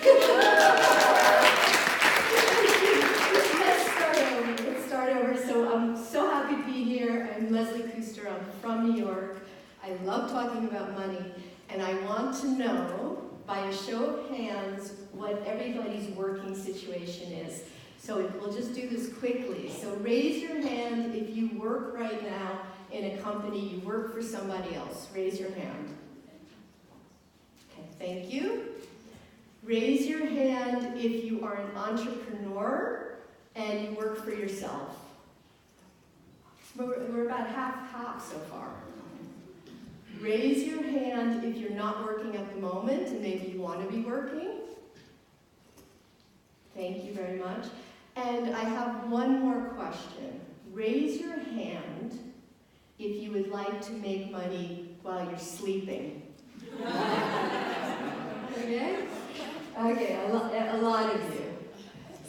Let's start over. So I'm so happy to be here. I'm Leslie Kuster. I'm from New York. I love talking about money, and I want to know, by a show of hands, what everybody's working situation is. So we'll just do this quickly. So raise your hand if you work right now in a company, you work for somebody else. Raise your hand. Okay, thank you. Raise your hand if you are an entrepreneur and you work for yourself. We're about half so far. Raise your hand if you're not working at the moment and maybe you want to be working. Thank you very much. And I have one more question. Raise your hand if you would like to make money while you're sleeping. Okay? Okay, a lot of you.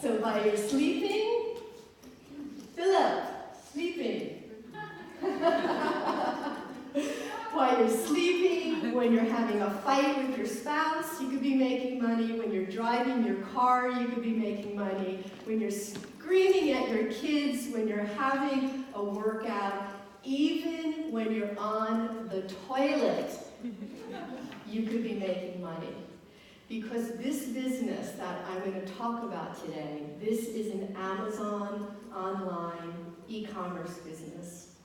So while you're sleeping, Philip, sleeping. While you're sleeping, when you're having a fight with your spouse, you could be making money. When you're driving your car, you could be making money. When you're screaming at your kids, when you're having a workout, even when you're on the toilet, you could be making money. Because this business that I'm going to talk about today, this is an Amazon online e-commerce business.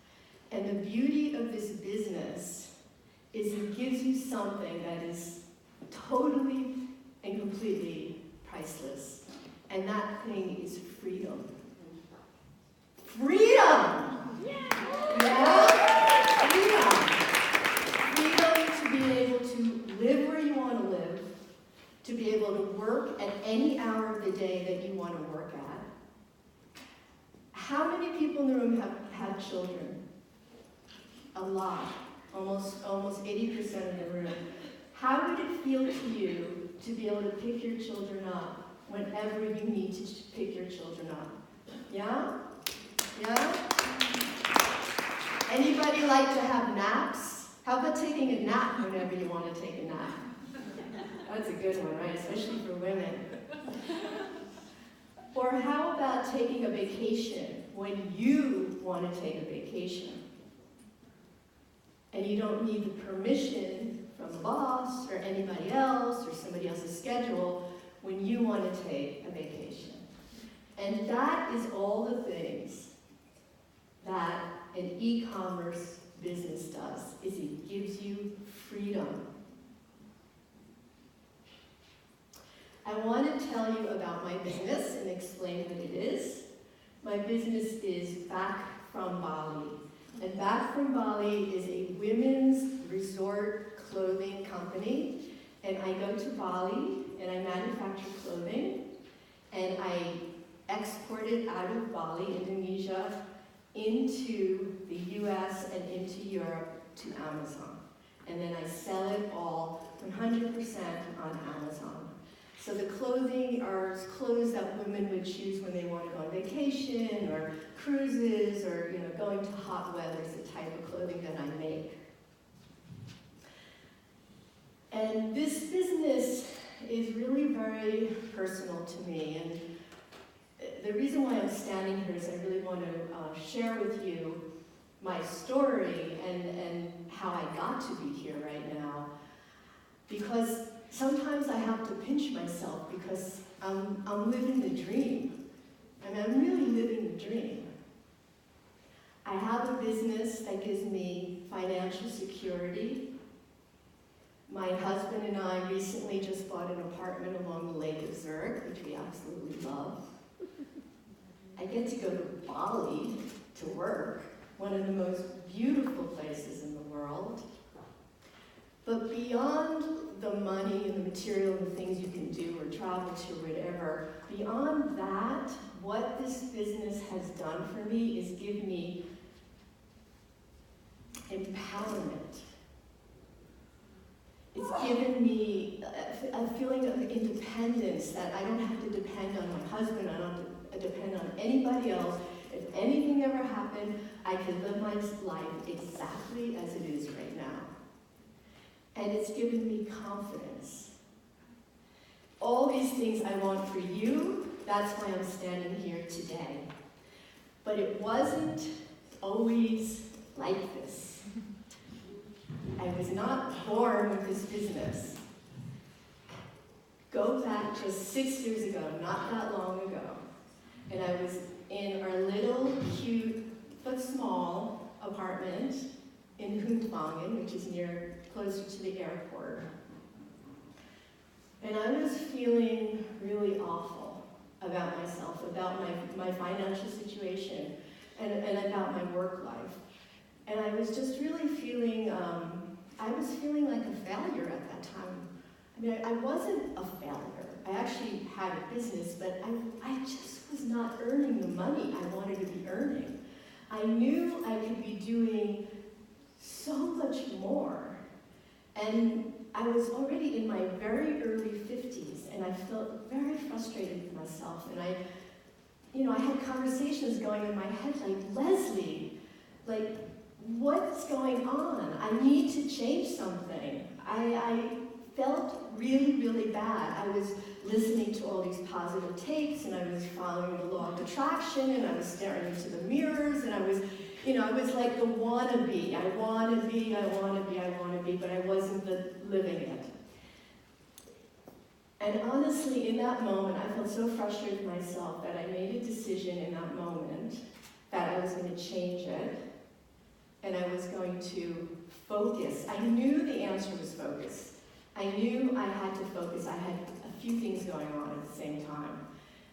And the beauty of this business is it gives you something that is totally and completely priceless. And that thing is freedom. Freedom! Yeah? Freedom to be able to live where you want to live, to be able to work at any hour of the day that you want to work at. How many people in the room have had children? A lot. Almost 80% of the room. How would it feel to you to be able to pick your children up whenever you need to pick your children up? Yeah? Yeah? Anybody like to have naps? How about taking a nap whenever you want to take a nap? That's a good one, right? Especially for women. Or how about taking a vacation when you want to take a vacation? And you don't need the permission from the boss or anybody else or somebody else's schedule when you want to take a vacation. And that is all the things that an e-commerce business does, is it gives you freedom. I want to tell you about my business and explain what it is. My business is Back from Bali. And Back from Bali is a women's resort clothing company. And I go to Bali and I manufacture clothing. And I export it out of Bali, Indonesia, into the US and into Europe to Amazon. And then I sell it all 100% on Amazon. So the clothing are clothes that women would choose when they want to go on vacation or cruises or going to hot weather is the type of clothing that I make. And this business is really very personal to me. And the reason why I'm standing here is I really want to share with you my story and how I got to be here right now. Because sometimes I have to pinch myself because I'm living the dream. I mean, I'm really living the dream. I have a business that gives me financial security. My husband and I recently just bought an apartment along the Lake of Zurich, which we absolutely love. I get to go to Bali to work, one of the most beautiful places in the world. But beyond the money and the material and the things you can do or travel to or whatever, beyond that, what this business has done for me is give me empowerment. It's given me a feeling of independence, that I don't have to depend on my husband, I don't have to depend on anybody else. If anything ever happened, I can live my life exactly as it is right now. And it's given me confidence. all these things I want for you. That's why I'm standing here today. But it wasn't always like this. I was not born with this business. Go back just 6 years ago, not that long ago, and I was in our little, cute, but small apartment in Huntwangen, which is closer to the airport. And I was feeling really awful about myself, about my financial situation, and about my work life. And I was just really feeling, I was feeling like a failure at that time. I mean, I wasn't a failure. I actually had a business, but I just was not earning the money I wanted to be earning. I knew I could be doing so much more. And I was already in my very early 50s, and I felt very frustrated with myself. And I had conversations going in my head like, Leslie, like, what's going on? I need to change something. I felt really, really bad. I was listening to all these positive tapes, and I was following the law of attraction, and I was staring into the mirrors, and I was like the wannabe. I want to be, but I wasn't living it. And honestly, in that moment, I felt so frustrated with myself that I made a decision in that moment that I was going to change it, and I was going to focus. I knew the answer was focus. I knew I had to focus. I had a few things going on at the same time.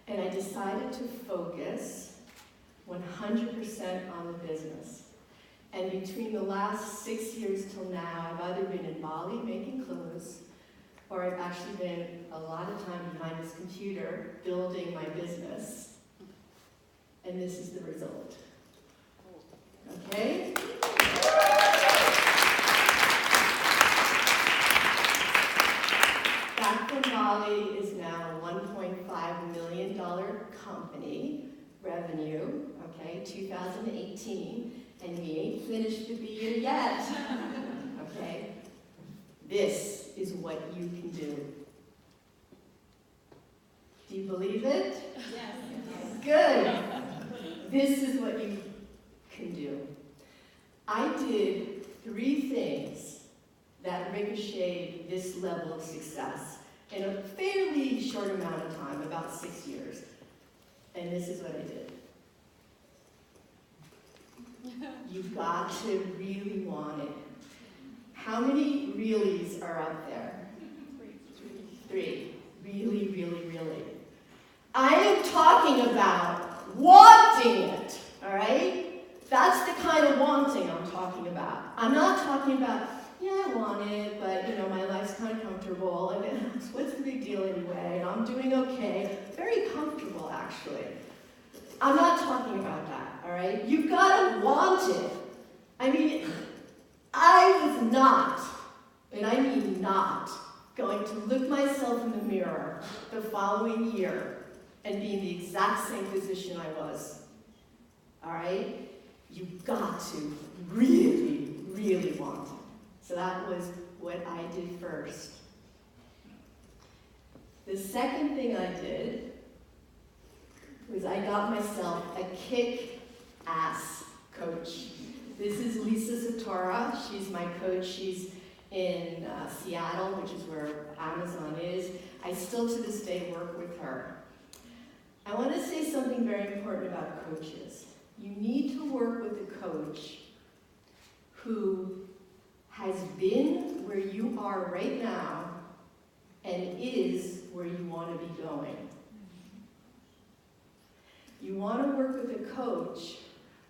And I decided to focus 100% on the business. And between the last 6 years till now, I've either been in Bali making clothes, or I've actually been a lot of time behind this computer building my business. And this is the result. Okay? Back from Bali is now a $1.5 million company, revenue, okay, 2018, and we ain't finished the year yet, okay? This is what you can do. Do you believe it? Yes. Good. This is what you can do. I did 3 things that ricocheted this level of success in a fairly short amount of time, about 6 years. And this is what I did. You've got to really want it. How many reallys are out there? 3. Really, really, really. I am talking about wanting it, all right? That's the kind of wanting I'm talking about. I'm not talking about, yeah, I want it, but my life's kind of comfortable, and what's the big deal anyway, and I'm doing okay. Very comfortable, actually. I'm not talking about that, all right? You've got to want it. I mean, I was not, and I mean not, going to look myself in the mirror the following year and be in the exact same position I was, all right? You've got to really, really want it. So that was what I did first. The second thing I did was I got myself a kick-ass coach. This is Lisa Satora. She's my coach. She's in Seattle, which is where Amazon is. I still to this day work with her. I want to say something very important about coaches. You need to work with a coach who has been where you are right now and is where you want to be going. You want to work with a coach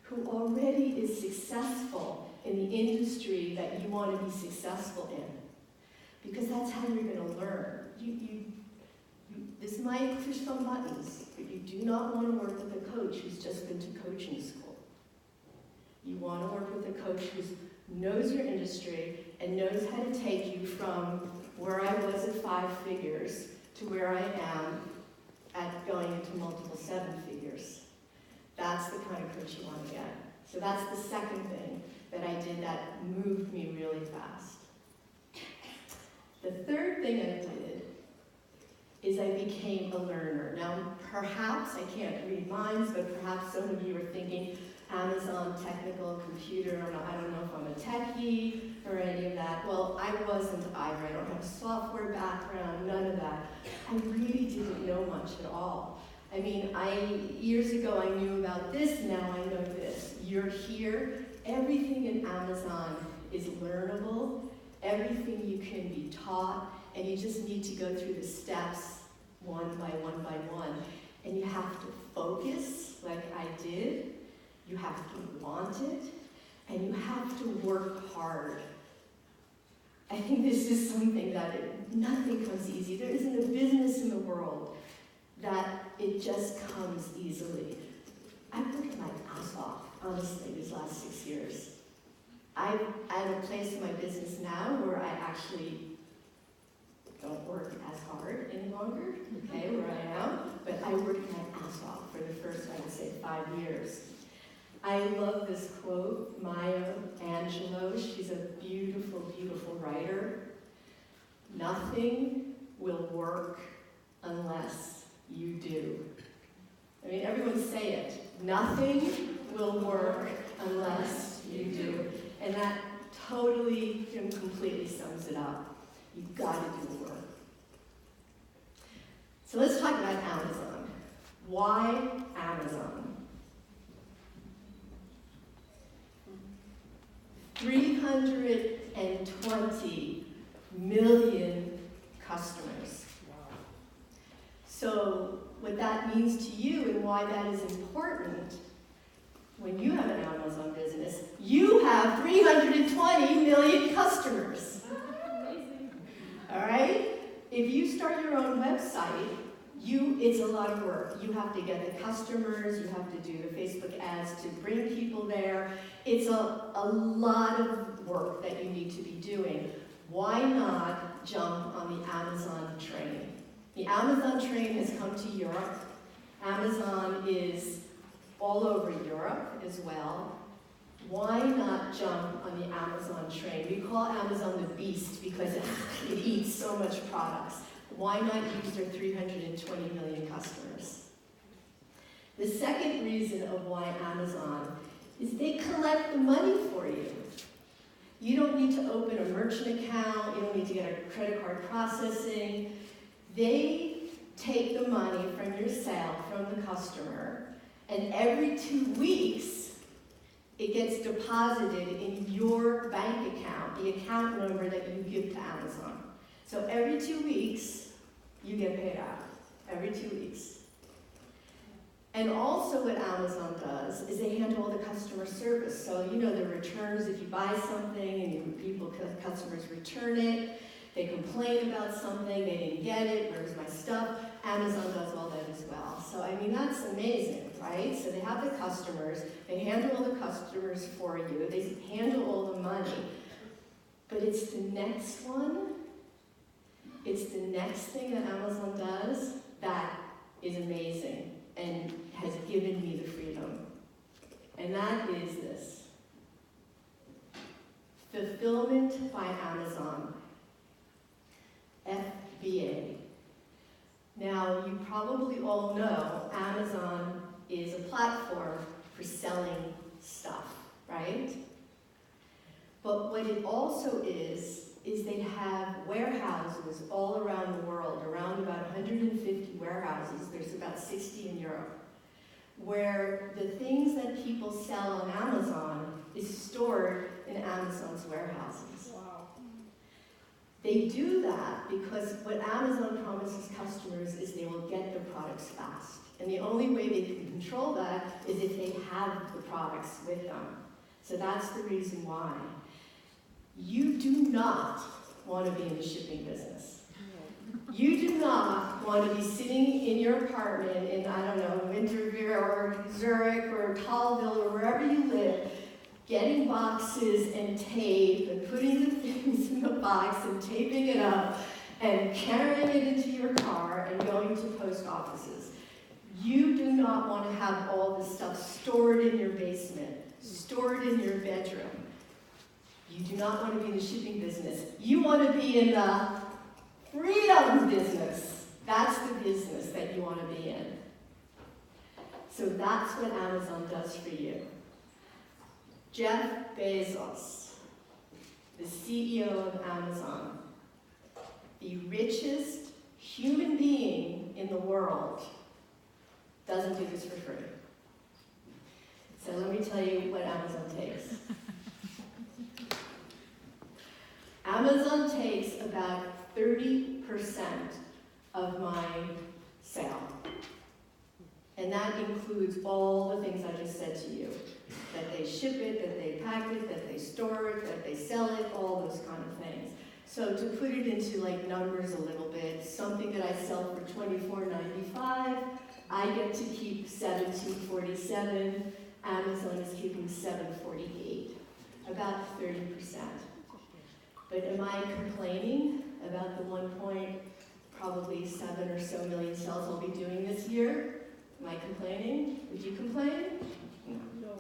who already is successful in the industry that you want to be successful in. Because that's how you're going to learn. This might push some buttons, but you do not want to work with a coach who's just been to coaching school. You want to work with a coach who knows your industry and knows how to take you from where I was at 5 figures to where I am at going into multiple 7 figures. That's the kind of coach you want to get. So that's the second thing that I did that moved me really fast. The third thing I did is I became a learner. Now, perhaps, I can't read minds, but perhaps some of you are thinking Amazon, technical, computer, or I don't know if I'm a techie or any of that. Well, I wasn't either. I don't have a software background, none of that. I really didn't know much at all. I mean, years ago I knew about this, now I know this. You're here, everything in Amazon is learnable, everything you can be taught, and you just need to go through the steps one by one. And you have to focus like I did, you have to want it, and you have to work hard. I think this is something that nothing comes easy. There isn't a business in the world that it just comes easily. I've worked my ass off, honestly, these last 6 years. I'm at a place in my business now where I actually don't work as hard any longer, okay, where I am, but I worked my ass off for the first, I would say, 5 years. I love this quote, Maya Angelou. She's a beautiful, beautiful writer. Nothing will work unless you do. I mean, everyone say it. Nothing will work unless you do. And that totally and completely sums it up. You've got to do the work. So let's talk about Amazon. Why Amazon? 320 million customers. Wow. So what that means to you and why that is important, when you have an Amazon business, you have 320 million customers. Amazing. All right? If you start your own website, it's a lot of work. You have to get the customers, you have to do the Facebook ads to bring people there. It's a lot of work that you need to be doing. Why not jump on the Amazon train? The Amazon train has come to Europe. Amazon is all over Europe as well. Why not jump on the Amazon train? We call Amazon the beast because it eats so much products. Why not use their 320 million customers? The second reason of why Amazon is they collect the money for you. You don't need to open a merchant account, you don't need to get a credit card processing. They take the money from your sale, from the customer, and every 2 weeks, it gets deposited in your bank account, the account number that you give to Amazon. So every 2 weeks, you get paid out. Every 2 weeks. And also what Amazon does is they handle all the customer service. So you know the returns, if you buy something and customers return it, they complain about something, they didn't get it, where's my stuff? Amazon does all that as well. So I mean, that's amazing, right? So they have the customers, they handle all the customers for you, they handle all the money. But it's the next one, it's the next thing that Amazon does that is amazing and has given me the freedom. And that is this. Fulfillment by Amazon. FBA. Now, you probably all know Amazon is a platform for selling stuff, right? But what it also is they have warehouses all around the world, around about 150 warehouses, there's about 60 in Europe, where the things that people sell on Amazon is stored in Amazon's warehouses. Wow. They do that because what Amazon promises customers is they will get the products fast. And the only way they can control that is if they have the products with them. So that's the reason why. You do not want to be in the shipping business. You do not want to be sitting in your apartment in, I don't know, Winterthur or Zurich or Tallville or wherever you live, getting boxes and tape and putting the things in the box and taping it up and carrying it into your car and going to post offices. You do not want to have all this stuff stored in your basement, stored in your bedroom. You do not want to be in the shipping business. You want to be in the freedom business. That's the business that you want to be in. So that's what Amazon does for you. Jeff Bezos, the CEO of Amazon, the richest human being in the world, doesn't do this for free. So let me tell you what Amazon takes. Amazon takes about 30% of my sale. And that includes all the things I just said to you. That they ship it, that they pack it, that they store it, that they sell it, all those kind of things. So to put it into like numbers a little bit, something that I sell for $24.95, I get to keep $17.47. Amazon is keeping $7.48, about 30%. But am I complaining about the probably 7 or so million sales I'll be doing this year? Am I complaining? Would you complain? No.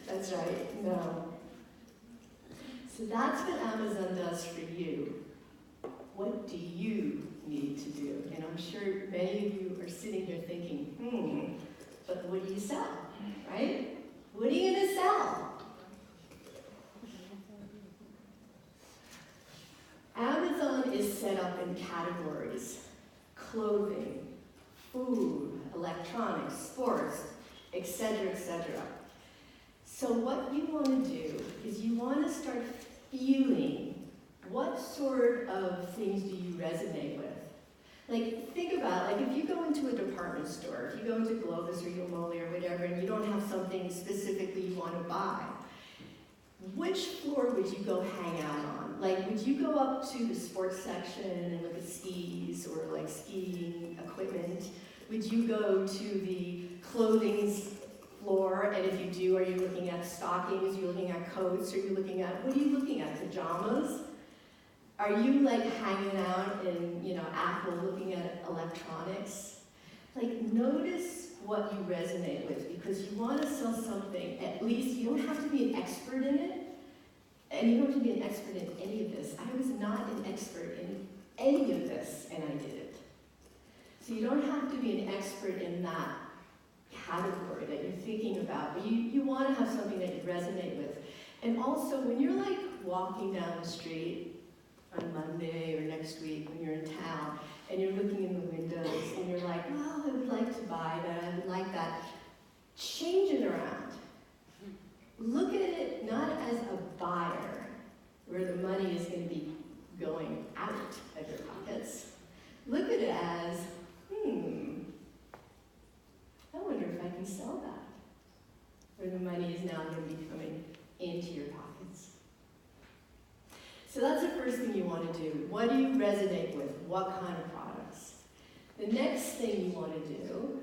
That's right, no. So that's what Amazon does for you. What do you need to do? And I'm sure many of you are sitting here thinking, but what do you sell, right? What are you going to sell? Amazon is set up in categories: clothing, food, electronics, sports, etc., etc. So what you want to do is you want to start feeling what sort of things do you resonate with. Like, think about, like, if you go into a department store, if you go into Globus or Yomoli or whatever, and you don't have something specifically you want to buy, which floor would you go hang out on? Like, would you go up to the sports section and look at skis or like skiing equipment? Would you go to the clothing floor? And if you do, are you looking at stockings? Are you looking at coats? Are you looking at, what are you looking at, pajamas? Are you like hanging out in, Apple looking at electronics? Like, notice what you resonate with, because you want to sell something, at least you don't have to be an expert in it, and you don't have to be an expert in any of this. I was not an expert in any of this, and I did it. So you don't have to be an expert in that category that you're thinking about, but you want to have something that you resonate with. And also, when you're like walking down the street on Monday or next week when you're in town, and you're looking in the windows, and you're like, oh, I would like to buy that, I would like that. Change it around. Look at it not as a buyer, where the money is going to be going out of your pockets. Look at it as, I wonder if I can sell that, where the money is now going to be coming into your pockets. So that's the first thing you want to do. What do you resonate with? What kind of products? The next thing you want to do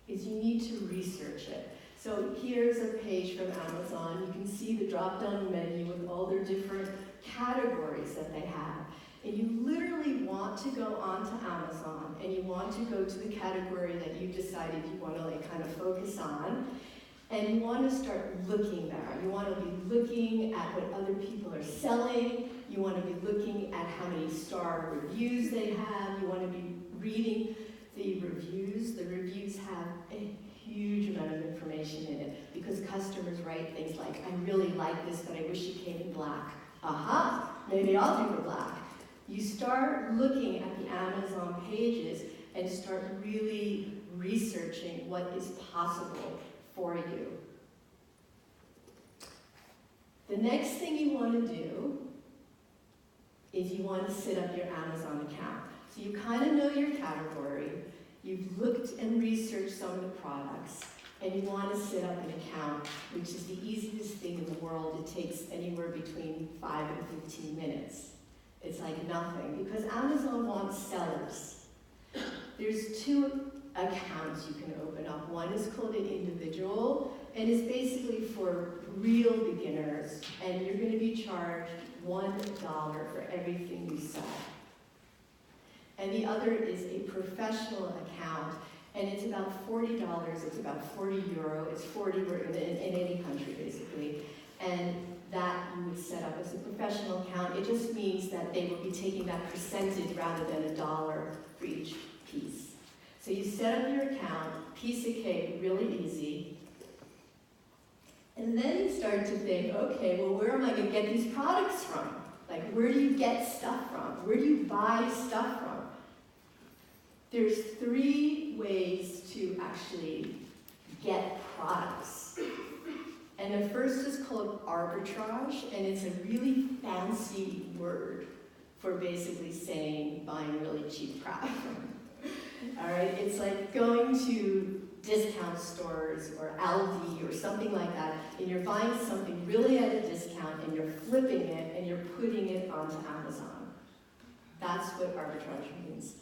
is you need to research it. So here's a page from Amazon. You can see the drop-down menu with all their different categories that they have. And you literally want to go onto Amazon, and you want to go to the category that you decided you want to like kind of focus on. And you want to start looking there. You want to be looking at what other people are selling. You want to be looking at how many star reviews they have. You want to be reading the reviews. The reviews have a huge amount of information in it, because customers write things like, I really like this, but I wish it came in black. Aha, maybe I'll do the black. You start looking at the Amazon pages and start really researching what is possible for you. The next thing you want to do is you want to set up your Amazon account. So you kind of know your category, you've looked and researched some of the products, and you want to set up an account, which is the easiest thing in the world. It takes anywhere between 5 and 15 minutes. It's like nothing, because Amazon wants sellers. There's 2 accounts you can open up. One is called an individual, and it's basically for real beginners, and you're going to be charged $1 for everything you sell. And the other is a professional account, and it's about $40, it's about €40, it's 40 in any country basically, and that you would set up as a professional account. It just means that they will be taking that percentage rather than $1 for each piece. So you set up your account, piece of cake, really easy. And then you start to think, okay, well, where am I going to get these products from? Like, where do you get stuff from? Where do you buy stuff from? There's 3 ways to actually get products. And the first is called arbitrage, and it's a really fancy word for basically saying buying really cheap crap. All right, it's like going to discount stores or Aldi or something like that, and you're buying something really at a discount, and you're flipping it, and you're putting it onto Amazon. That's what arbitrage means.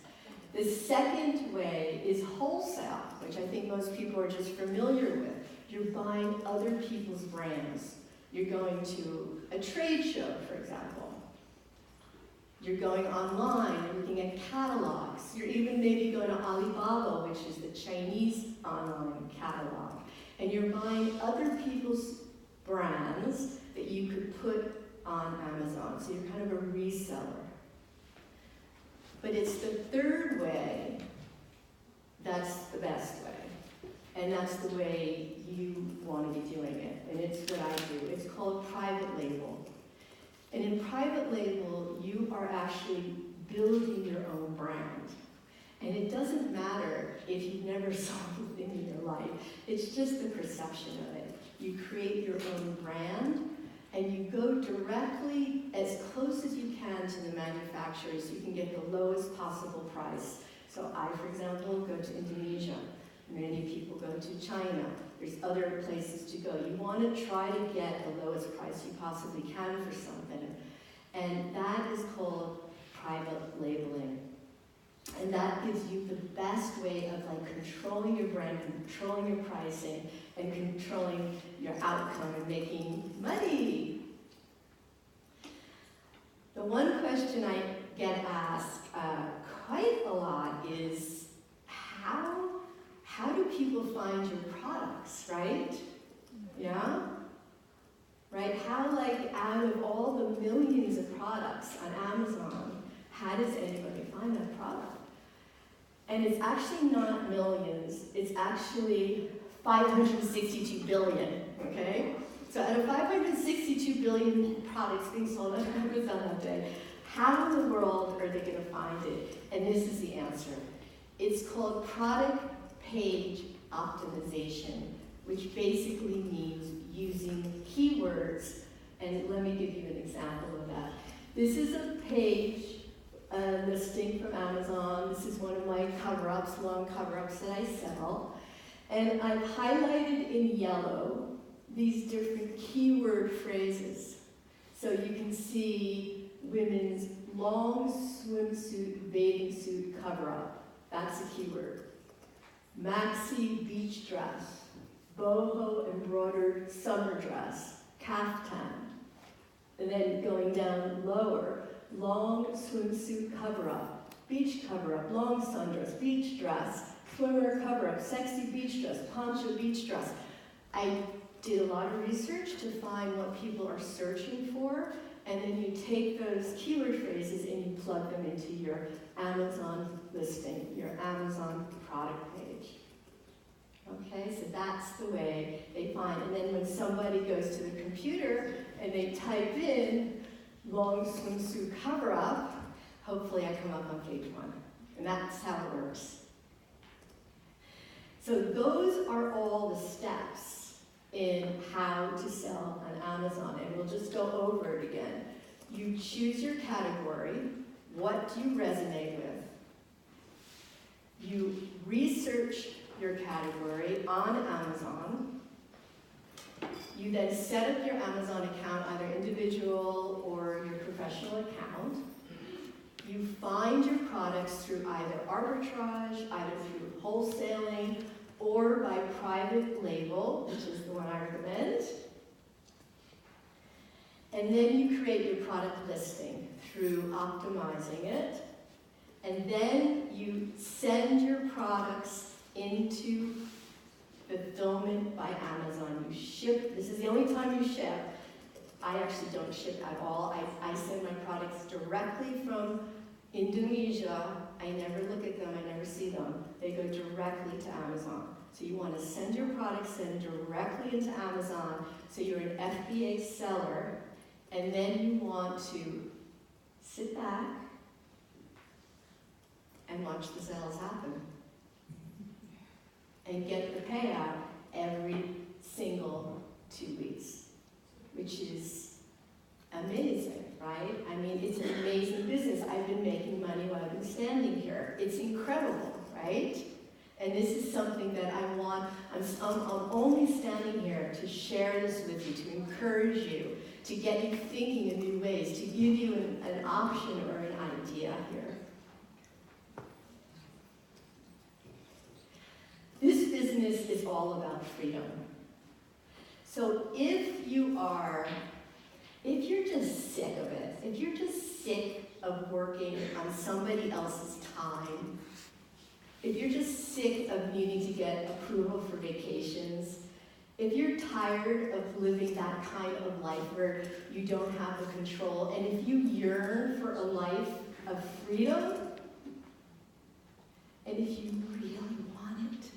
The second way is wholesale, which I think most people are just familiar with. You're buying other people's brands. You're going to a trade show, for example. You're going online, you're looking at catalogs. You're even maybe going to Alibaba, which is the Chinese online catalog. And you're buying other people's brands that you could put on Amazon. So you're kind of a reseller. But it's the third way that's the best way. And that's the way you want to be doing it. And it's what I do. It's called private label. And in private label, you are actually building your own brand. And it doesn't matter if you've never sold a thing in your life. It's just the perception of it. You create your own brand, and you go directly as close as you can to the manufacturers so you can get the lowest possible price. So I, for example, go to Indonesia. Many people go to China. There's other places to go. You want to try to get the lowest price you possibly can for something. And that is called private labeling. And that gives you the best way of like controlling your brand, controlling your pricing, and controlling your outcome and making money. The one question I get asked quite a lot is, how do people find your products, right? Yeah? Right? How, like, out of all the millions of products on Amazon, how does anybody find that product? And it's actually not millions, it's actually 562 billion, okay? So out of 562 billion products being sold on Amazon that day, how in the world are they going to find it? And this is the answer. It's called product page optimization, which basically means using keywords. And let me give you an example of that. This is a page listing from Amazon. This is one of my cover-ups, long cover-ups that I sell. And I've highlighted in yellow these different keyword phrases. So you can see women's long swimsuit, bathing suit cover-up. That's a keyword. Maxi beach dress, boho embroidered summer dress, kaftan. And then going down lower, long swimsuit cover-up, beach cover-up, long sundress, beach dress, swimmer cover-up, sexy beach dress, poncho beach dress. I did a lot of research to find what people are searching for, and then you take those keyword phrases and you plug them into your Amazon listing, your Amazon product page. Okay, so that's the way they find. And then when somebody goes to the computer and they type in long swimsuit cover-up, hopefully I come up on page 1. And that's how it works. So those are all the steps in how to sell on Amazon. And we'll just go over it again. You choose your category. What do you resonate with? You research your category on Amazon. You then set up your Amazon account, either individual or your professional account. You find your products through either arbitrage, either through wholesaling, or by private label, which is the one I recommend. And then you create your product listing through optimizing it. And then you send your products into fulfillment by Amazon. You ship, this is the only time you ship. I actually don't ship at all. I send my products directly from Indonesia. I never look at them, I never see them. They go directly to Amazon. So you want to send your products in directly into Amazon, so you're an FBA seller, and then you want to sit back and watch the sales happen. And get the payout every single 2 weeks, which is amazing, right? I mean, it's an amazing business. I've been making money while I've been standing here. It's incredible, right? And this is something that I want, I'm only standing here to share this with you, to encourage you, to get you thinking in new ways, to give you an option or an idea here. This business is all about freedom. So if you're just sick of it, if you're just sick of working on somebody else's time, if you're just sick of needing to get approval for vacations, if you're tired of living that kind of life where you don't have the control, and if you yearn for a life of freedom, and if you really want it,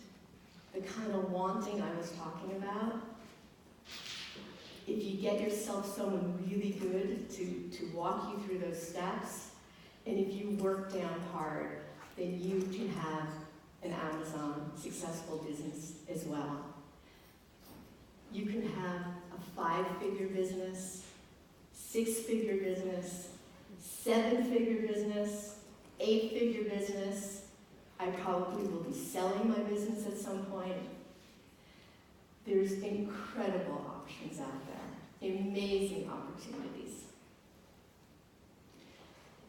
the kind of wanting I was talking about, if you get yourself someone really good to walk you through those steps, and if you work down hard, then you can have an Amazon successful business as well. You can have a 5-figure business, 6-figure business, 7-figure business, 8-figure business. I probably will be selling my business at some point. There's incredible options out there, amazing opportunities.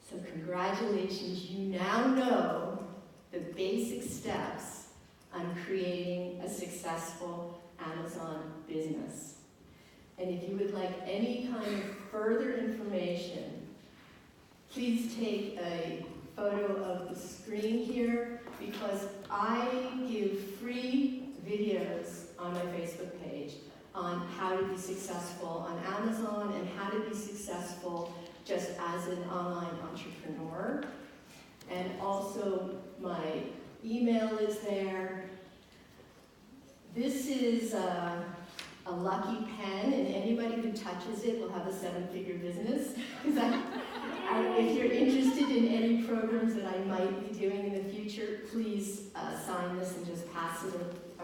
So congratulations, you now know the basic steps on creating a successful Amazon business. And if you would like any kind of further information, please take a photo of the screen here, because I give free videos on my Facebook page on how to be successful on Amazon and how to be successful just as an online entrepreneur. And also my email is there. This is a lucky pen, and anybody who touches it will have a 7-figure business. If you're interested in any programs that I might be doing in the future, please sign this and just pass it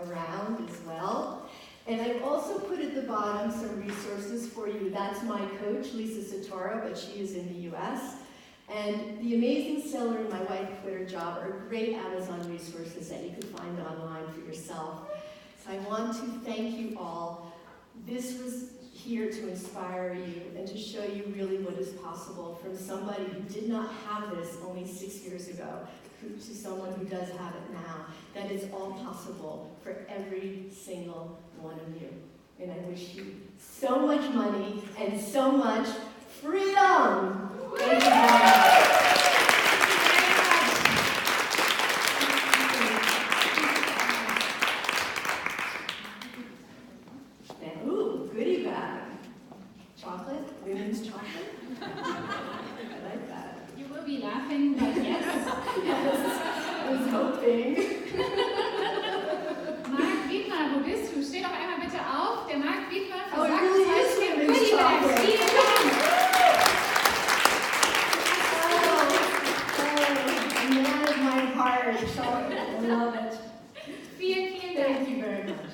around as well. And I've also put at the bottom some resources for you. That's my coach, Lisa Satora, but she is in the US. And The Amazing Seller and My Wife Quit Her Job are great Amazon resources that you can find online for yourself. So I want to thank you all. This was here to inspire you and to show you really what is possible from somebody who did not have this only 6 years ago to someone who does have it now. That is all possible for every single one of you. And I wish you so much money and so much freedom. Thank you very much. Ooh, goodie bag. Chocolate? Women's chocolate? I like that. You will be laughing, but yes. Yes, I was hoping. Marc Wiedmer, wo bist du? Steh doch einmal bitte auf. Der Marc Wiedmer Oh, it versagt really das is heißt women's Goodie Bag. chocolate. Vielen Dank. Oh, man of my heart, chocolate. I love it. Vielen, vielen Dank. Thank you very much.